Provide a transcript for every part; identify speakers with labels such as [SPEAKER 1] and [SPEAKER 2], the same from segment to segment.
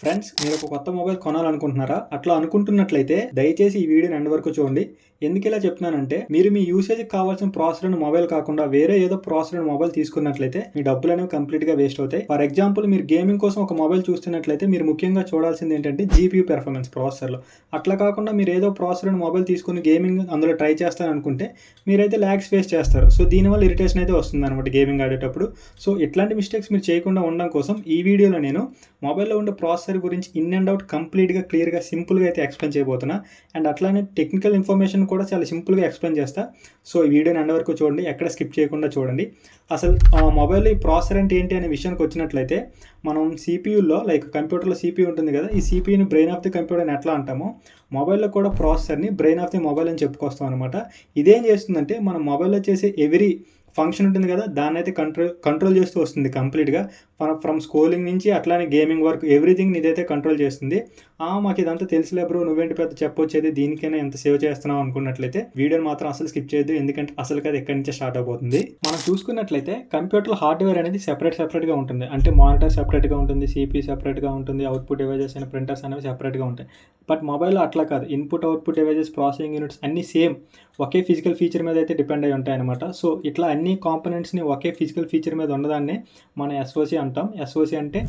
[SPEAKER 1] Friends, మీరు ఒక కొత్త మొబైల్ కొనాలనుకుంటున్నారా? అట్లా అనుకుంటున్నట్లయితే దయచేసి ఈ వీడియోని ఎండ్ వరకు చూడండి. ఎందుకు ఇలా చెప్తున్నానంటే, మీరు మీ యూసేజ్కి కావాల్సిన ప్రాసెసర్ మొబైల్ కాకుండా వేరే ఏదో ప్రాసెసర్ మొబైల్ తీసుకున్నట్లయితే మీ డబ్బులు అనేవి కంప్లీట్గా వేస్ట్ అవుతాయి. ఫర్ ఎగ్జాంపుల్, మీరు గేమింగ్ కోసం ఒక మొబైల్ చూస్తున్నట్లయితే మీరు ముఖ్యంగా చూడాల్సింది ఏంటంటే జీపీయూ పెర్ఫార్మెన్స్ ప్రాసెసర్లో. అట్లా కాకుండా మీరు ఏదో ప్రాసెసర్ మొబైల్ తీసుకుని గేమింగ్ అందులో ట్రై చేస్తారనుకుంటే మీరైతే ల్యాగ్స్ ఫేస్ చేస్తారు. సో దీనివల్ల ఇరిటేషన్ అయితే వస్తుంది అనమాట గేమింగ్ ఆడేటప్పుడు. సో ఇట్లాంటి మిస్టేక్స్ మీరు చేయకుండా ఉండడం కోసం ఈ వీడియోలో నేను మొబైల్లో ఉండే ప్రాసెసర్ గురించి ఇన్ అండ్ అవుట్ కంప్లీట్గా క్లియర్గా సింపుల్గా అయితే ఎక్స్ప్లెయిన్ చేయబోతున్నా. అండ్ అట్లానే టెక్నికల్ ఇన్ఫర్మేషన్ కూడా చాలా సింపుల్గా ఎక్స్ప్లెయిన్ చేస్తా. సో ఈ వీడియోని ఎండ్ వరకు చూడండి, ఎక్కడ స్కిప్ చేయకుండా చూడండి. అసలు మొబైల్లో ఈ ప్రాసెసర్ అంటే ఏంటి అనే విషయానికి వచ్చినట్లయితే, మనం సిపియూలో లైక్ కంప్యూటర్లో సిపియూ ఉంటుంది కదా, ఈ సిపియూని బ్రెయిన్ ఆఫ్ ది కంప్యూటర్ అని ఎట్లా అంటామో, మొబైల్లో కూడా ప్రాసెసర్ని బ్రెయిన్ ఆఫ్ ది మొబైల్ అని చెప్పుకొస్తాం అనమాట. ఇదేం చేస్తుందంటే, మనం మొబైల్లో చేసే ఎవ్రీ ఫంక్షన్ ఉంటుంది కదా, దాన్ని అయితే కంట్రోల్ చేస్తూ వస్తుంది కంప్లీట్గా. ఫ్రమ్ స్క్రోలింగ్ నుంచి అట్లానే గేమింగ్ వరకు ఎవ్రీథింగ్ ఇదైతే కంట్రోల్ చేస్తుంది. మాకు ఇదంతా తెలుసులే బ్రో, నువ్వేంటి పెద్ద చెప్పొచ్చేది, దీనికైనా ఎంత సేవ్ చేస్తున్నావు అనుకున్నట్లయితే వీడియోని మాత్రం అసలు స్కిప్ చేయొద్దు, ఎందుకంటే అసలు కదా ఎక్కడి నుంచే స్టార్ట్ అయిపోతుంది. మనం చూసుకున్నట్లయితే కంప్యూటర్ హార్డ్వేర్ అనేది సెపరేట్గా ఉంటుంది. అంటే మానిటర్ సెపరేట్గా ఉంటుంది, సిపి సెపరేట్గా ఉంటుంది, అవుట్పుట్ డివైజెస్ అండ్ ప్రింటర్స్ అనేవి సెపరేట్గా ఉంటాయి. బట్ మొబైల్లో అట్లా కాదు. Input output devices, processing units అన్నీ సేమ్ ఒకే ఫిజికల్ ఫీచర్ మీద అయితే డిపెండ్ అయి ఉంటాయి అనమాట. సో ఇట్లా అన్ని కాంపోనెంట్స్ని ఒకే ఫిజికల్ ఫీచర్ మీద ఉన్నదాన్ని మనం ఎస్ఓసి అంటాం. ఎస్ఓసి అంటే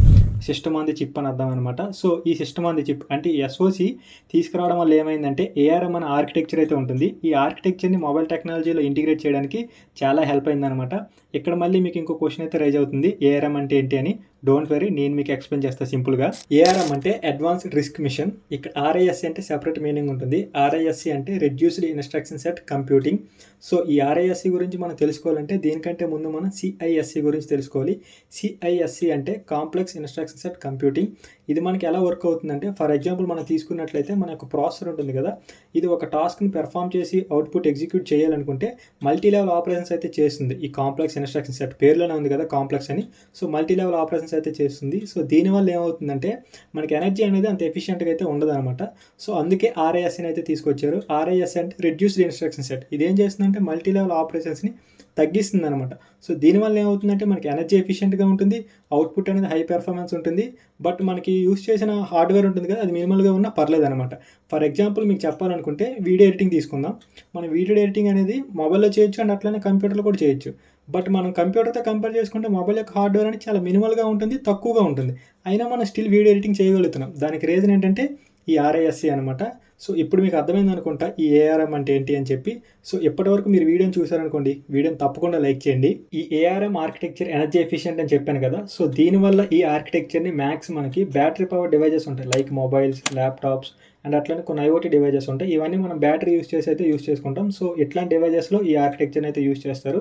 [SPEAKER 1] సిస్టమ్ ఆన్ ది చిప్ అని అర్థం అనమాట. సో ఈ సిస్టమ్ ఆన్ ది చిప్ అంటే ఈ ఎస్ఓసి తీసుకురావడం వల్ల ఏమైందంటే, ఏఆర్ఎం అనే ఆర్కిటెక్చర్ అయితే ఉంటుంది. ఈ ఆర్కిటెక్చర్ని మొబైల్ టెక్నాలజీలో ఇంటిగ్రేట్ చేయడానికి చాలా హెల్ప్ అయిందనమాట. ఇక్కడ మళ్ళీ మీకు ఇంకో క్వశ్చన్ అయితే రైజ్ అవుతుంది, ఏఆర్ఎం అంటే ఏంటి అని. డోంట్ వెరీ, నేను మీకు ఎక్స్ప్లెయిన్ చేస్తాను సింపుల్గా. ఏఆర్ఎం అంటే అడ్వాన్స్డ్ రిస్క్ మిషన్. ఇక్కడ ఆర్ఐఎస్సి అంటే సెపరేట్ మీనింగ్ ఉంటుంది. ఆర్ఐఎస్సి అంటే reduced instruction set computing. So ఈ ఆర్ఐఎస్సి గురించి మనం తెలుసుకోవాలంటే దీనికంటే ముందు మనం సిఐఎస్సి గురించి తెలుసుకోవాలి. సిఐఎస్సి అంటే కాంప్లెక్స్ ఇన్స్ట్రక్షన్ సెట్ కంప్యూటింగ్. ఇది మనకి ఎలా వర్క్ అవుతుందంటే, ఫర్ ఎగ్జాంపుల్ మనం తీసుకున్నట్లయితే మన యొక్క ప్రాసెసర్ ఉంటుంది కదా, ఇది ఒక టాస్క్ని పెర్ఫామ్ చేసి అవుట్పుట్ ఎగ్జిక్యూట్ చేయాలనుకుంటే మల్టీ లెవెల్ ఆపరేషన్స్ అయితే చేస్తుంది. ఈ కాంప్లెక్స్ ఇన్స్ట్రక్షన్ సెట్ పేరులోనే ఉంది కదా కాంప్లెక్స్ అని. సో మల్టీ లెవెల్ ఆపరేషన్స్ అయితే చేస్తుంది. సో దీనివల్ల ఏమవుతుందంటే మనకి ఎనర్జీ అనేది అంత ఎఫిషియెంట్గా అయితే ఉండదు అనమాట. సో అందుకే ఆర్ఐఎస్సిని అయితే తీసుకొచ్చారు. ఆర్ఐఎస్సి అంటే రిడ్యూస్డ్ ఇన్స్ట్రక్షన్ సెట్. ఇదేం చేస్తుందంటే మల్టీ లెవెల్ ఆపరేషన్స్ని తగ్గిస్తుంది అనమాట. సో దీనివల్ల ఏమవుతుందంటే మనకి ఎనర్జీ ఎఫిషియెంట్గా ఉంటుంది, అవుట్పుట్ అనేది హై పెర్ఫార్మెన్స్ ఉంటుంది. బట్ మనకి యూస్ చేసిన హార్డ్వేర్ ఉంటుంది కదా, అది మినిమల్గా ఉన్నా పర్లేదు అనమాట. ఫర్ ఎగ్జాంపుల్ మీకు చెప్పాలనుకుంటే వీడియో ఎడిటింగ్ తీసుకుందాం. మనం వీడియో ఎడిటింగ్ అనేది మొబైల్లో చేయొచ్చు అండ్ అట్లనే కంప్యూటర్లో కూడా చేయొచ్చు. బట్ మనం కంప్యూటర్తో కంపేర్ చేసుకుంటే మొబైల్ యొక్క హార్డ్వేర్ అనేది చాలా మినిమల్గా ఉంటుంది, తక్కువగా ఉంటుంది. అయినా మనం స్టిల్ వీడియో ఎడిటింగ్ చేయగలుగుతున్నాం. దానికి రీజన్ ఏంటంటే ఈ ఆర్ఐఎస్సి అనమాట. సో ఇప్పుడు మీకు అర్థమైంది అనుకుంటా ఈ ఏఆర్ఎం అంటే ఏంటి అని చెప్పి. సో ఇప్పటివరకు మీరు వీడియోని చూసారనుకోండి, వీడియోని తప్పకుండా లైక్ చేయండి. ఈ ఏఆర్ఎం ఆర్కిటెక్చర్ ఎనర్జీ ఎఫిషియెంట్ అని చెప్పాను కదా. సో దీనివల్ల ఈ ఆర్కిటెక్చర్ని మ్యాక్స్ మనకి బ్యాటరీ పవర్ డివైజెస్ ఉంటాయి, లైక్ మొబైల్స్, ల్యాప్టాప్స్ అండ్ అట్లనే కొన్ని ఐఓటీ డివైజెస్ ఉంటాయి. ఇవన్నీ మనం బ్యాటరీ యూస్ చేసి అయితే యూస్ చేసుకుంటాం. సో ఇట్లాంటి డివైజెస్లో ఈ ఆర్కిటెక్చర్ని అయితే యూస్ చేస్తారు.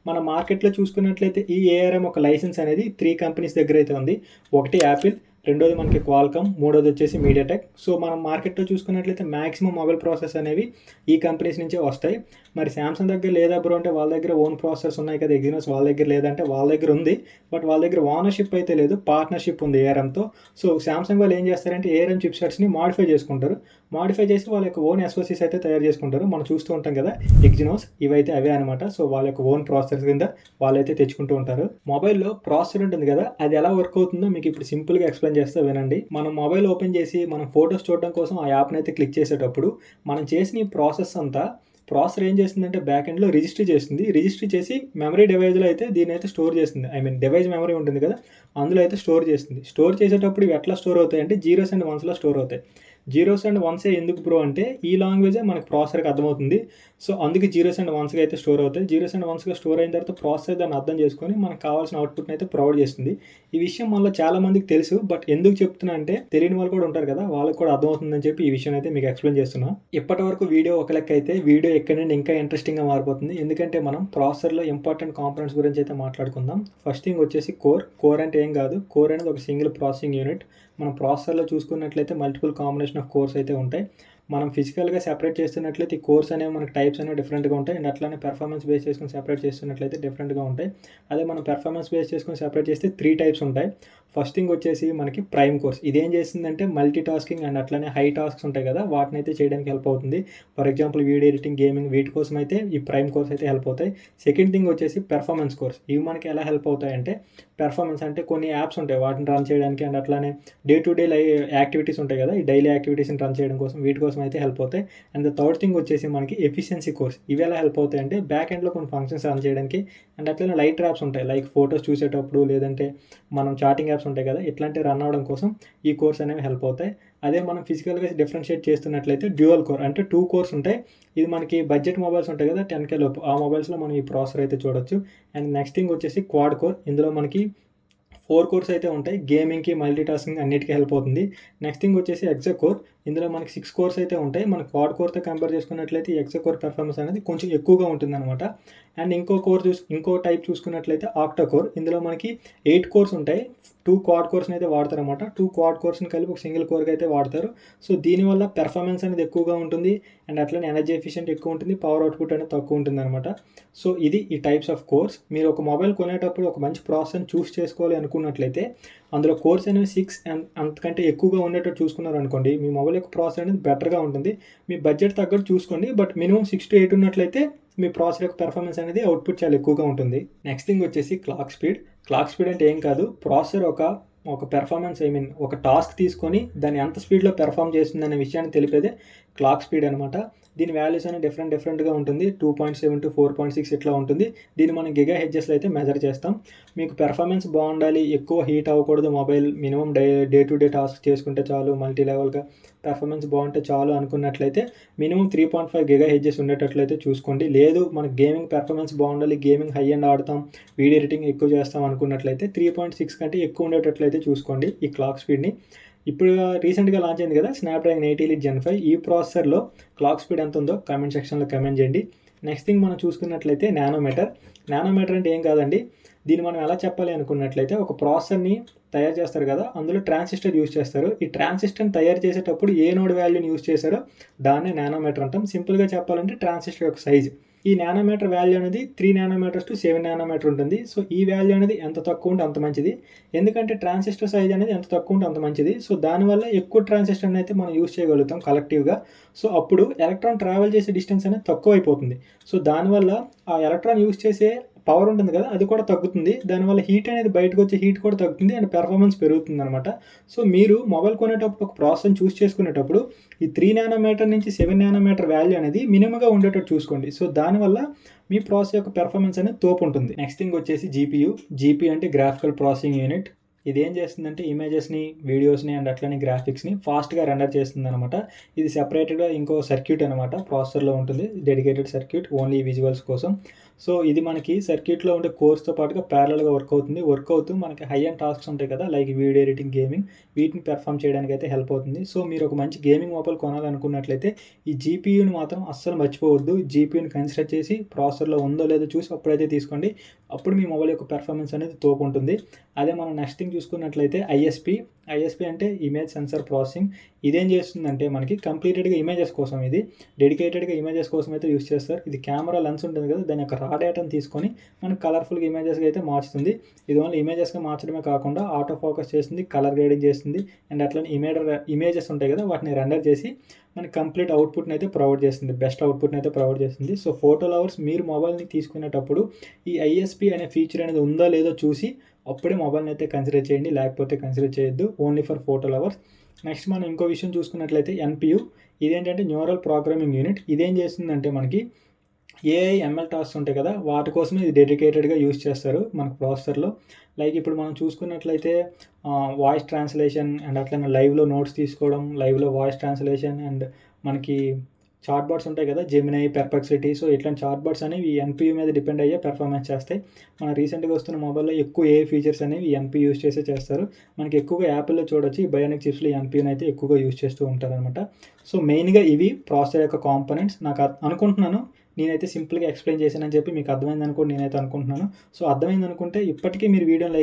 [SPEAKER 1] మన మార్కెట్లో చూసుకున్నట్లయితే ఈ ఏఆర్ఎం ఒక లైసెన్స్ అనేది 3 కంపెనీస్ దగ్గర అయితే ఉంది. ఒకటి యాపిల్, రెండోది మనకి క్వాల్కమ్, మూడోది వచ్చేసి మీడియాటెక్. సో మనం మార్కెట్లో చూసుకున్నట్లయితే మ్యాక్సిమం మొబైల్ ప్రాసెస్ అనేవి ఈ కంపెనీస్ నుంచే వస్తాయి. మరి శాంసంగ్ దగ్గర లేదా బ్రో అంటే, వాళ్ళ దగ్గర ఓన్ ప్రాసెసర్స్ ఉన్నాయి కదా ఎగ్జినోస్, వాళ్ళ దగ్గర లేదంటే వాళ్ళ దగ్గర ఉంది. బట్ వాళ్ళ దగ్గర ఓనర్షిప్ అయితే లేదు, పార్ట్నర్షిప్ ఉంది ఏఆర్ఎంతో. సో శాంసంగ్ వాళ్ళు ఏం చేస్తారంటే ఏఆర్ఎం చిప్ సెట్స్ని మాడిఫై చేసుకుంటారు. మాడిఫై చేసి వాళ్ళ యొక్క ఓన్ ఎస్ఓసీస్ అయితే తయారు చేసుకుంటారు. మనం చూస్తూ ఉంటాం కదా ఎగ్జినోస్, ఇవైతే అవే అనమాట. సో వాళ్ళ యొక్క ఓన్ ప్రాసెసర్ కింద వాళ్ళైతే తెచ్చుకుంటూ ఉంటారు. మొబైల్లో ప్రాసెసర్ ఉంటుంది కదా, అది ఎలా వర్క్ అవుతుందో మీకు ఇప్పుడు సింపుల్గా ఎక్స్ప్లెయిన్ చేస్తే వినండి. మనం మొబైల్ ఓపెన్ చేసి మనం ఫోటోస్ చూడడం కోసం ఆ యాప్ని అయితే క్లిక్ చేసేటప్పుడు మనం చేసిన ఈ ప్రాసెస్ అంతా ప్రాసెసర్ ఏం చేస్తుందంటే బ్యాక్ ఎండ్లో రిజిస్టర్ చేస్తుంది. రిజిస్టర్ చేసి మెమరీ డివైజ్లో అయితే దీన్ని అయితే స్టోర్ చేస్తుంది. ఐ మీన్ డివైజ్ మెమరీ ఉంటుంది కదా, అందులో అయితే స్టోర్ చేస్తుంది. స్టోర్ చేసేటప్పుడు ఇవి ఎట్లా స్టోర్ అవుతాయి అంటే జీరోస్ అండ్ వన్స్లో స్టోర్ అవుతాయి. జీరోస్ అండ్ వన్సే ఎందుకు బ్రో అంటే, ఈ లాంగ్వేజే మనకు ప్రాసెసర్కి అర్థమవుతుంది. సో అందుకే జీరోస్ అండ్ వన్స్గా అయితే స్టోర్ అవుతాయి. జీరోస్ అండ్ వన్స్గా స్టోర్ అయిన తర్వాత ప్రాసెసర్ దాన్ని అర్థం చేసుకొని మనకు కావాల్సిన అవుట్పుట్ని అయితే ప్రొవైడ్ చేస్తుంది. ఈ విషయం మళ్ళీ చాలా మందికి తెలుసు, బట్ ఎందుకు చెప్తున్నా అంటే తెలియని వాళ్ళు కూడా ఉంటారు కదా, వాళ్ళకి కూడా అర్థమవుతుందని చెప్పి ఈ విషయం అయితే మీకు ఎక్స్ప్లెయిన్ చేస్తున్నా. ఇప్పటి వరకు వీడియో ఒక లెక్క అయితే, వీడియో ఎక్కడి నుండి ఇంకా ఇంట్రెస్టింగ్గా మారిపోతుంది. ఎందుకంటే మనం ప్రాసెసర్లో ఇంపార్టెంట్ కాంపోనెంట్స్ గురించి అయితే మాట్లాడుకుందాం. ఫస్ట్ థింగ్ వచ్చేసి కోర్ అంటే ఏం కాదు, కోర్ అనేది ఒక సింగిల్ ప్రాసెసింగ్ యూనిట్. మనం ప్రాసెసర్లో చూసుకున్నట్లయితే మల్టిపుల్ కాంబినేషన్ ఆఫ్ కోర్స్ అయితే ఉంటాయి. మనం ఫిజికల్గా సెపరేట్ చేస్తున్నట్లయితే ఈ కోర్స్ అనేవి మనకి టైప్స్ అనేవి డిఫరెంట్గా ఉంటాయి. అండ్ అట్లానే పెర్ఫార్మెన్స్ బేస్ చేసుకుని సెపరేట్ చేస్తున్నట్లయితే డిఫరెంట్గా ఉంటాయి. అదే మనం పెర్ఫార్మెన్స్ బేస్ చేసుకుని సెపరేట్ చేస్తే 3 టైప్స్ ఉంటాయి. ఫస్ట్ థింగ్ వచ్చేసి మనకి ప్రైమ్ కోర్స్. ఇదేం చేస్తుందంటే మల్టీ టాస్కింగ్ అండ్ అట్లనే హై టాస్క్స్ ఉంటాయి కదా, వాటిని అయితే చేయడానికి హెల్ప్ అవుతుంది. For example video editing, gaming, వీటి కోసం అయితే ఈ ప్రైమ్ కోర్స్ అయితే హెల్ప్ అవుతాయి. సెకండ్ థింగ్ వచ్చేసి పెర్ఫార్మెన్స్ కోర్స్. ఇవి మనకి ఎలా హెల్ప్ అవుతాయి అంటే, పెర్ఫార్మెన్స్ అంటే కొన్ని యాప్స్ ఉంటాయి వాటిని రన్ చేయడానికి అండ్ అట్లానే డే టు డే యాక్టివిటీస్ ఉంటాయి కదా, ఈ డైలీ యాక్టివిటీస్ని రన్ చేయడం కోసం వీటి కోసం అయితే హెల్ప్ అవుతాయి. అండ్ ద థర్డ్ థింగ్ వచ్చేసి మనకి ఎఫిషియన్సీ కోర్స్. ఇవి ఎలా హెల్ప్ అవుతాయి అంటే బ్యాక్ ఎండ్లో కొన్ని ఫంక్షన్స్ రన్ చేయడానికి, అండ్ అట్లనే లైట్ యాప్స్ ఉంటాయి లైక్ ఫోటోస్ చూసేటప్పుడు, లేదంటే మనం చాటింగ్ యాప్స్ ఉంటాయి కదా, ఇట్లాంటివి రన్ అవ్వడం కోసం ఈ కోర్స్ అనేవి హెల్ప్ అవుతాయి. అదే మనం ఫిజికల్గా డిఫరెన్షియేట్ చేస్తున్నట్లయితే డ్యూయల్ కోర్ అంటే 2 కోర్స్ ఉంటాయి. ఇది మనకి బడ్జెట్ మొబైల్స్ ఉంటాయి కదా 10K లోపు, ఆ మొబైల్స్లో మనం ఈ ప్రాసెసర్ అయితే చూడొచ్చు. అండ్ నెక్స్ట్ థింగ్ వచ్చేసి క్వాడ్ కోర్. ఇందులో మనకి 4 కోర్స్ అయితే ఉంటాయి. గేమింగ్కి, మల్టీ టాస్కింగ్ అన్నిటికీ హెల్ప్ అవుతుంది. నెక్స్ట్ థింగ్ వచ్చేసి ఎక్సా కోర్. ఇందులో మనకి 6 కోర్స్ అయితే ఉంటాయి. మన క్వాడ్ కోర్తో కంపేర్ చేసుకున్నట్లయితే ఈ ఎక్సా కోర్ పెర్ఫార్మెన్స్ అనేది కొంచెం ఎక్కువగా ఉంటుందన్నమాట. అండ్ ఇంకో టైప్ చూసుకున్నట్లయితే ఆక్టా కోర్. ఇందులో మనకి 8 కోర్స్ ఉంటాయి. 2 క్వాడ్ కోర్స్ని అయితే వాడతారన్నమాట. 2 క్వాడ్ కోర్స్ని కలిపి ఒక సింగిల్ కోర్కి అయితే వాడతారు. సో దీనివల్ల పెర్ఫార్మెన్స్ అనేది ఎక్కువగా ఉంటుంది. అండ్ అట్లనే ఎనర్జీ ఎఫిషియెంట్ ఎక్కువ ఉంటుంది, పవర్ అవుట్పుట్ అనేది తక్కువ ఉంటుంది అనమాట. సో ఇది ఈ టైప్స్ ఆఫ్ కోర్స్. మీరు ఒక మొబైల్ కొనేటప్పుడు ఒక మంచి ప్రాసెసర్ని చూస్ చేసుకోవాలి అనుకున్నట్లయితే అందులో కోర్స్ అనేవి 6 అంతకంటే ఎక్కువగా ఉండేటట్టు చూసుకున్నారు అనుకోండి, మీ మొబైల్ యొక్క ప్రాసెసర్ అనేది బెటర్గా ఉంటుంది. మీ బడ్జెట్ తగ్గట్టు చూసుకోండి, బట్ మినిమం 6 to 8 ఉన్నట్లయితే మీ ప్రాసెసర్ యొక్క పెర్ఫార్మెన్స్ అనేది అవుట్పుట్ చాలా ఎక్కువగా ఉంటుంది. నెక్స్ట్ థింగ్ వచ్చేసి క్లాక్ స్పీడ్. క్లాక్ స్పీడ్ అంటే ఏం కాదు, ప్రాసెసర్ ఒక పెర్ఫార్మెన్స్ ఒక టాస్క్ తీసుకొని దాన్ని ఎంత స్పీడ్లో పెర్ఫామ్ చేస్తుంది అనే విషయాన్ని తెలిపేదే క్లాక్ స్పీడ్ అనమాట. దీని వాల్యూస్ అనేది డిఫరెంట్గా ఉంటుంది. 2.7 to 4.6 ఇట్లా ఉంటుంది. దీన్ని మనం గిగా హెడ్జెస్లో అయితే మెజర్ చేస్తాం. మీకు పెర్ఫార్మెన్స్ బాగుండాలి, ఎక్కువ హీట్ అవ్వకూడదు mobile, minimum day to day task చేసుకుంటే చాలు, మల్టీ లెవెల్గా పెర్ఫార్మెన్స్ బాగుంటే చాలు అనుకున్నట్లయితే మినిమం 3.5 గిగా హెడ్జెస్ ఉండేటట్లయితే చూసుకోండి. లేదు మనకి గేమింగ్ పెర్ఫార్మెన్స్ బాగుండాలి, గేమింగ్ హై అండ్ ఆడతాం, వీడియో ఎడిటింగ్ ఎక్కువ చేస్తాం అనుకున్నట్లయితే 3.6 కంటే ఎక్కువ ఉండేటట్లయితే చూసుకోండి ఈ క్లాక్ స్పీడ్ని. ఇప్పుడు రీసెంట్గా లాంచ్ అయింది కదా స్నాప్డ్రాగన్ 8 Elite Gen 5, ఈ ప్రాసెసర్లో క్లాక్ స్పీడ్ ఎంత ఉందో కామెంట్ సెక్షన్లో కామెంట్ చేయండి. నెక్స్ట్ థింగ్ మనం చూసుకున్నట్లయితే నానోమీటర్. నానోమీటర్ అంటే ఏం కాదండి, దీన్ని మనం ఎలా చెప్పాలి అనుకున్నట్లయితే ఒక ప్రాసెసర్ని తయారు చేస్తారు కదా, అందులో ట్రాన్సిస్టర్ యూజ్ చేస్తారు. ఈ ట్రాన్సిస్టర్ని తయారు చేసేటప్పుడు ఏ నోడ్ వాల్యూని యూజ్ చేశారో దాన్నే నానోమీటర్ అంటాం. సింపుల్గా చెప్పాలంటే ట్రాన్సిస్టర్ యొక్క సైజ్. ఈ నానోమీటర్ వాల్యూ అనేది 3 నానోమీటర్స్ to 7 నానోమీటర్ ఉంటుంది. సో ఈ వాల్యూ అనేది ఎంత తక్కువ ఉంటే అంత మంచిది, ఎందుకంటే ట్రాన్సిస్టర్ సైజ్ అనేది ఎంత తక్కువ ఉంటే అంత మంచిది. సో దానివల్ల ఎక్కువ ట్రాన్సిస్టర్ని అయితే మనం యూజ్ చేయగలుగుతాం కలెక్టివ్గా. సో అప్పుడు ఎలక్ట్రాన్ ట్రావెల్ చేసే డిస్టెన్స్ అనేది తక్కువ అయిపోతుంది. సో దానివల్ల ఆ ఎలక్ట్రాన్ యూజ్ చేసే పవర్ ఉంటుంది కదా అది కూడా తగ్గుతుంది. దానివల్ల హీట్ అనేది బయటకు వచ్చే హీట్ కూడా తగ్గుతుంది అండ్ పెర్ఫార్మెన్స్ పెరుగుతుంది అనమాట. సో మీరు మొబైల్ కొనేటప్పుడు ఒక ప్రాసెస్ చూస్ చేసుకునేటప్పుడు ఈ 3 నానోమీటర్ నుంచి 7 నానోమీటర్ వాల్యూ అనేది మినిమంగా ఉండేటట్టు చూసుకోండి. సో దానివల్ల మీ ప్రాసెస్ యొక్క పెర్ఫార్మెన్స్ అనేది తోపు ఉంటుంది. నెక్స్ట్ థింగ్ వచ్చేసి జీపీయూ అంటే గ్రాఫికల్ ప్రాసెసింగ్ యూనిట్. ఇది ఏం చేస్తుందంటే ఇమేజెస్ని, వీడియోస్ని అండ్ అట్లనే గ్రాఫిక్స్ని ఫాస్ట్గా రెండర్ చేస్తుంది అనమాట. ఇది సెపరేటెడ్గా ఇంకో సర్క్యూట్ అనమాట ప్రాసెసర్లో ఉంటుంది, డెడికేటెడ్ సర్క్యూట్ ఓన్లీ విజువల్స్ కోసం. సో ఇది మనకి సర్క్యూట్లో ఉండే కోర్స్తో పాటుగా ప్యారలల్గా వర్క్ అవుతూ మనకి హై అండ్ టాస్క్స్ ఉంటాయి కదా లైక్ వీడియో ఎడిటింగ్, గేమింగ్, వీటిని పెర్ఫామ్ చేయడానికి అయితే హెల్ప్ అవుతుంది. సో మీరు ఒక మంచి గేమింగ్ మొబైల్ కొనాలనుకున్నట్లయితే ఈ జీపీయూని మాత్రం అస్సలు మర్చిపోవద్దు. జీపీయూని కన్సిడర్ చేసి ప్రాసెసర్లో ఉందో లేదో చూసి అప్పుడైతే తీసుకోండి. అప్పుడు మీ మొబైల్ యొక్క పెర్ఫార్మెన్స్ అనేది తోపు ఉంటుంది. అదే మనం నెక్స్ట్ థింగ్ చూసుకున్నట్లయితే ఐఎస్పీ అంటే ఇమేజ్ సెన్సార్ ప్రాసెసింగ్. ఇదేం చేస్తుందంటే మనకి కంప్లీటెడ్గా ఇమేజెస్ కోసం, ఇది డెడికేటెడ్గా ఇమేజెస్ కోసం అయితే యూస్ చేస్తారు. ఇది కెమెరా లెన్స్ ఉంటుంది కదా దాని యొక్క రా డేటాను తీసుకొని మనకి కలర్ఫుల్గా ఇమేజెస్గా అయితే మార్చుతుంది. ఇది ఓన్లీ ఇమేజెస్గా మార్చడమే కాకుండా ఆటో ఫోకస్ చేస్తుంది, కలర్ గ్రేడింగ్ చేస్తుంది అండ్ అట్లనే ఇమేజెస్ ఉంటాయి కదా వాటిని రెండర్ చేసి మనకి కంప్లీట్ అవుట్పుట్ని అయితే ప్రొవైడ్ చేస్తుంది, బెస్ట్ అవుట్పుట్ని అయితే ప్రొవైడ్ చేస్తుంది. సో ఫోటో లవర్స్ మీరు మొబైల్ని తీసుకునేటప్పుడు ఈ ఐఎస్పీ అనే ఫీచర్ అనేది ఉందో లేదో చూసి అప్పుడే మొబైల్ని అయితే కన్సిడర్ చేయండి, లేకపోతే కన్సిడర్ చేయొద్దు, only for photo lovers. Next మనం ఇంకో విషయం చూసుకున్నట్లయితే ఎన్పియు. ఇదేంటంటే న్యూరల్ ప్రోగ్రామింగ్ యూనిట్. ఇదేం చేస్తుందంటే మనకి ఏఐ ఎంఎల్ టాస్క్స్ ఉంటాయి కదా వాటి కోసమే ఇది డెడికేటెడ్గా యూజ్ చేస్తారు మన ప్రాసెసర్లో. లైక్ ఇప్పుడు మనం చూసుకున్నట్లయితే వాయిస్ ట్రాన్స్లేషన్ అండ్ అట్లనే లైవ్లో నోట్స్ తీసుకోవడం, లైవ్లో వాయిస్ ట్రాన్స్లేషన్ అండ్ మనకి చాట్ బాట్స్ ఉంటాయి కదా జెమినై, పెర్ప్లెక్సిటీ. సో ఇట్లాంటి చాట్ బాట్స్ అనేవి ఈ ఎన్పియూ మీద డిపెండ్ అయ్యే పెర్ఫార్మెన్స్ చేస్తాయి. మన రీసెంట్గా వస్తున్న మొబైల్లో ఎక్కువ ఏ ఫీచర్స్ అనేవి ఈ ఎన్పియూ యూజ్ చేసే చేస్తారు. మనకి ఎక్కువగా యాపిల్లో చూడొచ్చు ఈ బయోనిక్ చిప్స్లో ఈ ఎన్పియూని అయితే ఎక్కువగా యూజ్ చేస్తూ ఉంటారనమాట. సో మెయిన్గా ఇవి ప్రాసెసర్ యొక్క కాంపోనెంట్స్. నాకు అనుకుంటున్నాను నేనైతే సింపుల్గా ఎక్స్ప్లెయిన్ చేశానని చెప్పి మీకు అర్థమైంది అనుకోండి, నేనైతే అనుకుంటున్నాను. సో అర్థమైంది అనుకుంటే ఇప్పటికీ మీరు వీడియోని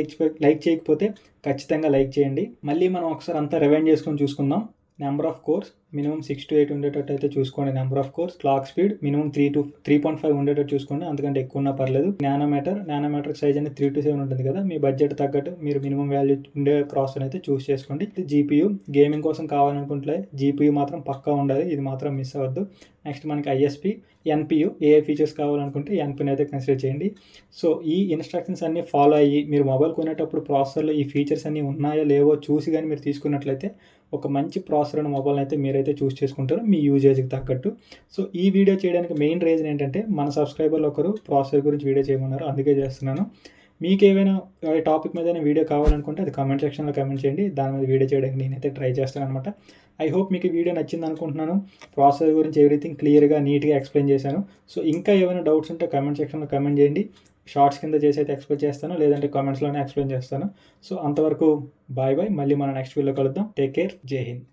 [SPEAKER 1] లైక్ చేయకపోతే ఖచ్చితంగా లైక్ చేయండి. మళ్ళీ మనం ఒకసారి అంతా రివైండ్ చేసుకొని చూసుకుందాం. Number of course minimum 6 to 8 ఉండేటట్టు అయితే చూసుకోండి. Number of course, clock speed minimum 3.5 ఉండేటట్టు చూసుకోండి. అంతకంటే ఎక్కువ ఉన్నా పర్లేదు. నానోమీటర్ సైజ్ అనేది 3 to 7 ఉంటుంది కదా, మీ బడ్జెట్ తగ్గట్టు మీరు మినిమం వాల్యూ ఉండే ప్రాసెసర్ అయితే చూస్ చేసుకోండి. జీపీయూ గేమింగ్ కోసం కావాలనుకుంటే జీపీయూ మాత్రం పక్కా ఉండాలి, ఇది మాత్రం మిస్ అవ్వద్దు. నెక్స్ట్ మనకి ఐఎస్పీ, ఎన్పియూ ఏ ఫీచర్స్ కావాలనుకుంటే ఎన్పిని అయితే కన్సిడర్ చేయండి. సో ఈ ఇన్స్ట్రక్షన్స్ అన్ని ఫాలో అయ్యి మీరు మొబైల్ కొనేటప్పుడు ప్రాసెసర్లో ఈ ఫీచర్స్ అన్ని ఉన్నాయో లేవో చూసి కానీ మీరు తీసుకున్నట్లయితే ఒక మంచి ప్రాసెసర్ ఉన్న మొబైల్ అయితే మీరైతే చూస్ చేసుకుంటారు మీ యూజేజ్కి తగ్గట్టు. సో ఈ వీడియో చేయడానికి మెయిన్ రీజన్ ఏంటంటే మన సబ్స్క్రైబర్లు ఒకరు ప్రాసెసర్ గురించి వీడియో చేయమన్నారు, అందుకే చేస్తున్నాను. మీకు ఏమైనా టాపిక్ మీద వీడియో కావాలనుకుంటే అది కామెంట్ సెక్షన్లో కామెంట్ చేయండి, దాని మీద వీడియో చేయడానికి నేనైతే ట్రై చేస్తాను అనమాట. ఐ హోప్ మీకు ఈ వీడియో నచ్చింది అనుకుంటున్నాను. ప్రాసెసర్ గురించి ఎవ్రీథింగ్ క్లియర్గా నీట్గా ఎక్స్ప్లెయిన్ చేశాను. సో ఇంకా ఏమైనా డౌట్స్ ఉంటే కామెంట్ సెక్షన్లో కామెంట్ చేయండి, షార్ట్స్ కింద చేసి అయితే ఎక్స్ప్లెయిన్ చేస్తాను, లేదంటే కామెంట్స్లోనే ఎక్స్ప్లెయిన్ చేస్తాను. సో అంతవరకు బాయ్ బాయ్, మళ్ళీ మన నెక్స్ట్ వీడియోలో కలుద్దాం. టేక్ కేర్, జై హింద్.